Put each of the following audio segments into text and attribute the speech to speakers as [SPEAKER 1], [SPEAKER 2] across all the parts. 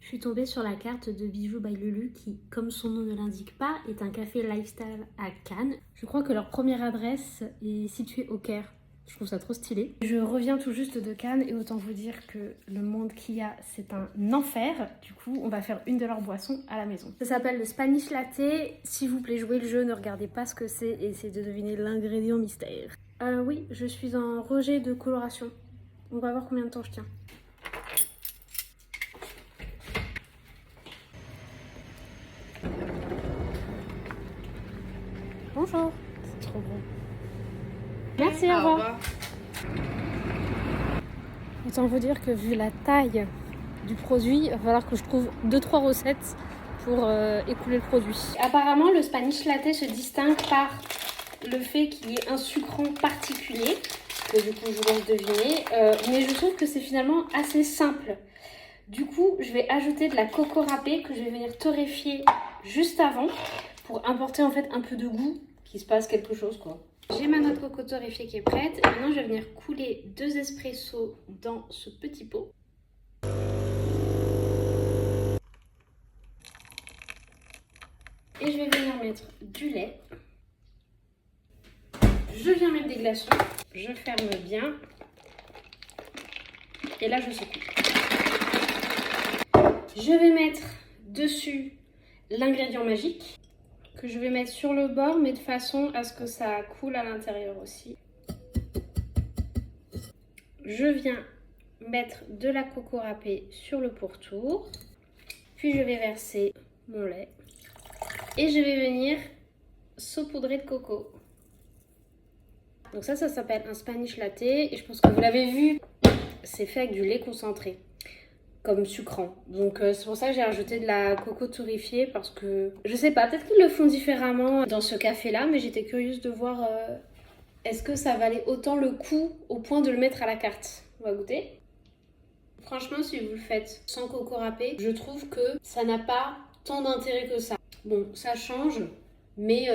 [SPEAKER 1] Je suis tombée sur la carte de Bijoux by Lulu qui, comme son nom ne l'indique pas, est un café lifestyle à Cannes. Je crois que leur première adresse est située au Caire. Je trouve ça trop stylé. Je reviens tout juste de Cannes et autant vous dire que le monde qu'il y a, c'est un enfer. Du coup, on va faire une de leurs boissons à la maison. Ça s'appelle le Spanish Latte. S'il vous plaît, jouez le jeu, ne regardez pas ce que c'est et essayez de deviner l'ingrédient mystère. Oui, je suis en rejet de coloration. On va voir combien de temps je tiens. Bonjour. C'est trop bon. Merci, au revoir. Autant vous dire que vu la taille du produit, il va falloir que je trouve 2-3 recettes pour écouler le produit. Apparemment, le Spanish Latte se distingue par le fait qu'il y ait un sucrant particulier, que du coup je vous laisse deviner, mais je trouve que c'est finalement assez simple. Du coup, je vais ajouter de la coco râpée que je vais venir torréfier juste avant pour apporter en fait un peu de goût, qu'il se passe quelque chose quoi. J'ai ma noix de coco torréfiée qui est prête et maintenant je vais venir couler 2 espressos dans ce petit pot. Et je vais venir mettre du lait. Je viens mettre des glaçons. Je ferme bien. Et là je secoue. Je vais mettre dessus l'ingrédient magique que je vais mettre sur le bord mais de façon à ce que ça coule à l'intérieur aussi. Je viens mettre de la coco râpée sur le pourtour. Puis je vais verser mon lait. Et je vais venir saupoudrer de coco. Donc ça s'appelle un Spanish Latte. Et je pense que vous l'avez vu, c'est fait avec du lait concentré. Comme sucrant. Donc c'est pour ça que j'ai rajouté de la coco torréfiée. Parce que, je sais pas, peut-être qu'ils le font différemment dans ce café-là. Mais j'étais curieuse de voir est-ce que ça valait autant le coup au point de le mettre à la carte. On va goûter. Franchement, si vous le faites sans coco râpé, je trouve que ça n'a pas tant d'intérêt que ça. Bon, ça change, mais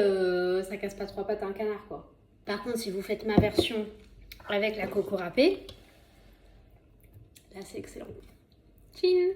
[SPEAKER 1] ça casse pas 3 pattes à un canard, quoi. Par contre, si vous faites ma version avec la coco râpée, là, c'est excellent. Chill!